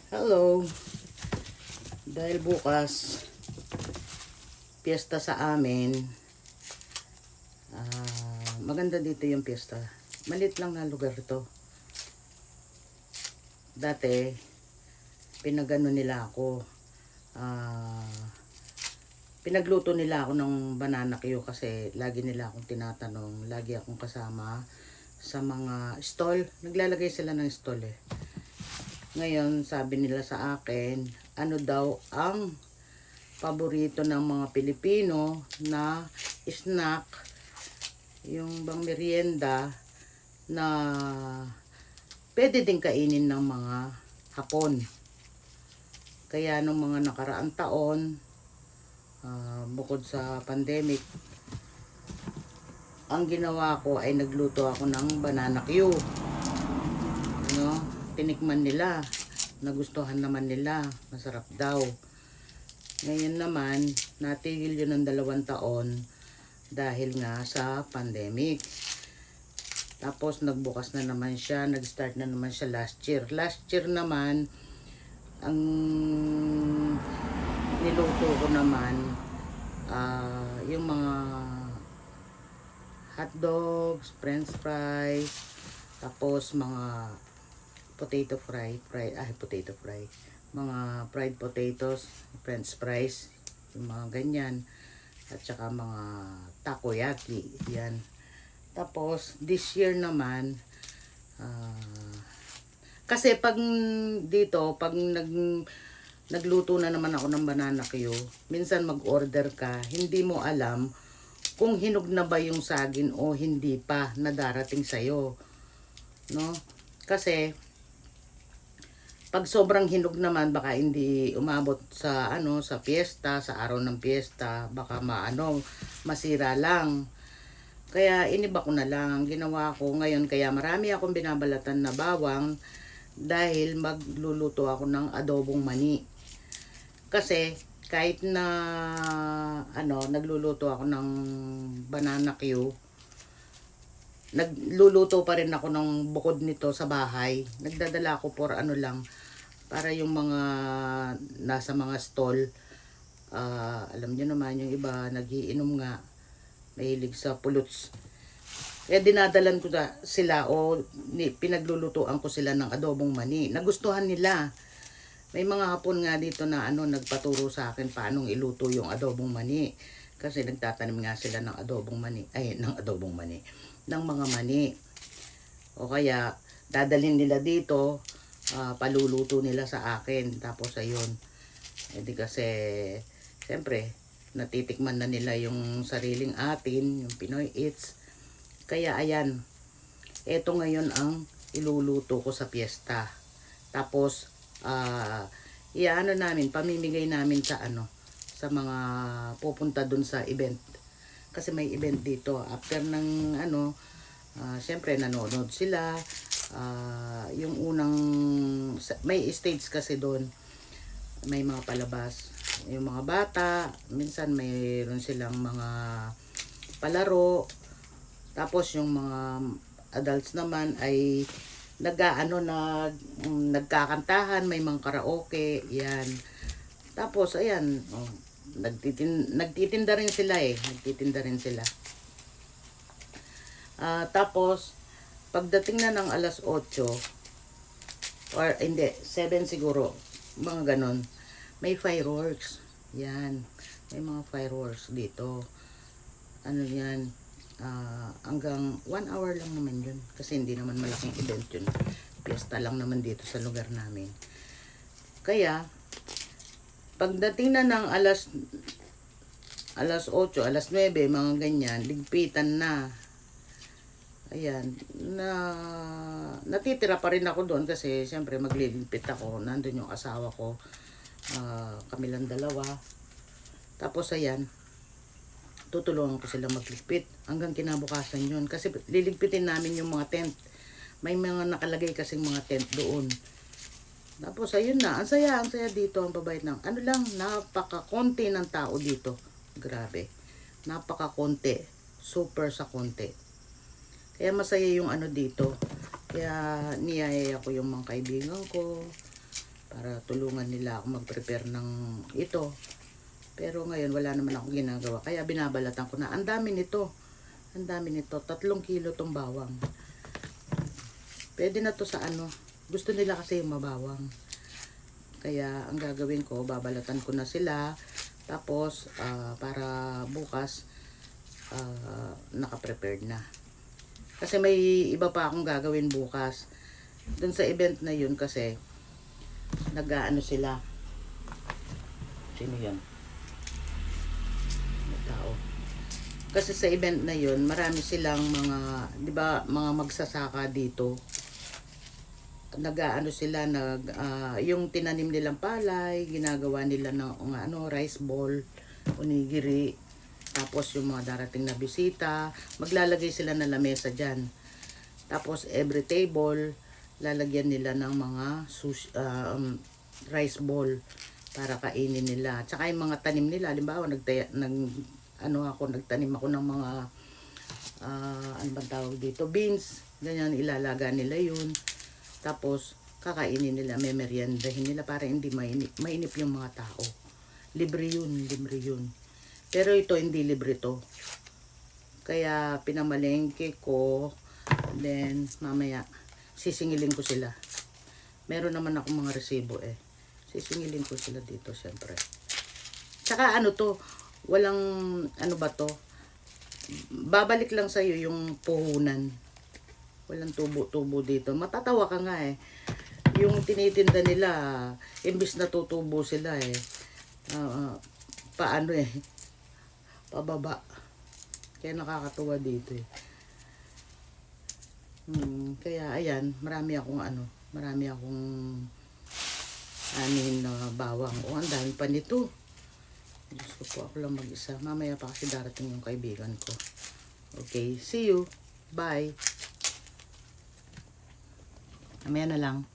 Hello. Dahil bukas piyesta sa amin, maganda dito yung piyesta. Malit lang na lugar to. Dati pinagano nila ako, pinagluto nila ako ng banana Q kasi lagi nila akong tinatanong, lagi akong kasama sa mga stall. Naglalagay sila ng stall eh. Ngayon, sabi nila sa akin, ano daw ang paborito ng mga Pilipino na snack, yung bang merienda na pwede din kainin ng mga Hapon. Kaya nung mga nakaraang taon, bukod sa pandemic, ang ginawa ko ay nagluto ako ng banana Q. Tinikman nila, nagustuhan naman nila, masarap daw. Ngayon naman, natigil yun ng 2 taon dahil nga sa pandemic. Tapos nagbukas na naman siya, nag-start na naman siya last year. Last year naman, ang niluto ko naman, yung mga hot dogs, french fries, tapos mga potato fry, mga fried potatoes, french fries, yung mga ganyan, at saka mga takoyaki, yan. Tapos this year naman, kasi pag dito, pag nagluto na naman ako ng banana Q, minsan mag-order ka, hindi mo alam kung hinog na ba yung saging o hindi pa na darating sa'yo, no? Kasi pag sobrang hinog naman, baka hindi umabot sa sa piyesta, sa araw ng piyesta, baka masira lang. Kaya iniba ko na lang ang ginawa ko ngayon, kaya marami akong binabalatan na bawang dahil magluluto ako ng adobong mani. Kasi kahit na nagluluto ako ng banana Q, nagluluto pa rin ako ng bukod nito sa bahay. Nagdadala ako for lang, para yung mga nasa mga stall, alam nyo naman yung iba nagiinom nga, mahilig sa puluts. Kaya dinadalan ko sila o pinaglulutuan ko sila ng adobong mani. Nagustuhan nila. May mga Hapon nga dito na nagpaturo sa akin paanong iluto yung adobong mani. Kasi nagtatanim nga sila ng adobong mani, ng mga mani. O kaya dadalhin nila dito, paluluto nila sa akin. Tapos ayun, edi kasi siyempre natitikman na nila yung sariling atin, yung Pinoy Eats. Kaya ayan, eto ngayon ang iluluto ko sa piyesta. Tapos pamimigay namin sa sa mga pupunta dun sa event. Kasi may event dito. After ng siyempre nanonood sila. Yung unang, may stage kasi doon. May mga palabas. Yung mga bata, minsan mayroon silang mga palaro. Tapos yung mga adults naman ay nagkakantahan, may mga karaoke, yan. Tapos ayan, nagtitinda rin sila tapos pagdating na ng alas 8 or hindi, 7 siguro, mga ganon, may fireworks. Yan, may mga fireworks dito. Yan, hanggang 1 hour lang naman yun. Kasi hindi naman malaking event yun. Piyesta lang naman dito sa lugar namin. Kaya, pagdating na ng alas 8, alas 9, mga ganyan, ligpitan na. Ayan, natitira pa rin ako doon kasi siyempre magliligpit ako. Nandun yung asawa ko. Kami lang dalawa. Tapos ayan, tutulungan ko sila magligpit hanggang kinabukasan yun. Kasi liligpitin namin yung mga tent. May mga nakalagay kasing mga tent doon. Tapos ayun na, ang saya dito, ang babait ng napaka-konti ng tao dito. Grabe. Napaka-konti. Super sa konti. Kaya masaya yung dito. Kaya niyayaya ko yung mga kaibigan ko. para tulungan nila ako mag-prepare ng ito. Pero ngayon wala naman akong ginagawa. Kaya binabalatan ko na. Ang dami nito. Ang dami nito. 3 kilo tong bawang. Pwede na to sa ano. Gusto nila kasi yung mabawang. Kaya ang gagawin ko, babalatan ko na sila. Tapos, para bukas, naka-prepared na. Kasi may iba pa akong gagawin bukas. Dun sa event na yun kasi, nag-ano sila. Sino yan? May tao. Kasi sa event na yun, marami silang mga, di ba, mga magsasaka dito. Nag-ano sila, yung tinanim nilang palay, ginagawa nila ng rice ball, onigiri. Tapos yung mga darating na bisita, maglalagay sila ng lamesa dyan. Tapos every table, lalagyan nila ng mga rice ball para kainin nila. Tsaka yung mga tanim nila, halimbawa nagtanim ako ng mga ano bang tawag dito, beans, ganyan, ilalaga nila yun. Tapos kakainin nila, may meriendahin nila para hindi mainip yung mga tao. Libre yun, libre yun. Pero ito hindi libre to. Kaya pinamalengke ko, then mamaya sisingilin ko sila. Meron naman akong mga resibo eh. Sisingilin ko sila dito syempre. Tsaka ano to, walang ano ba to, babalik lang sa'yo yung puhunan. Walang tubo-tubo dito. Matatawa ka nga eh. Yung tinitinda nila, imbis na tutubo sila eh. Paano eh. Pababa. Kaya nakakatuwa dito eh. Kaya ayan, marami akong anin na bawang. O, ang dami pa nito. Diyos ko po, ako lang mag-isa. Mamaya pa kasi darating yung kaibigan ko. Okay, see you. Bye. Mamaya na lang.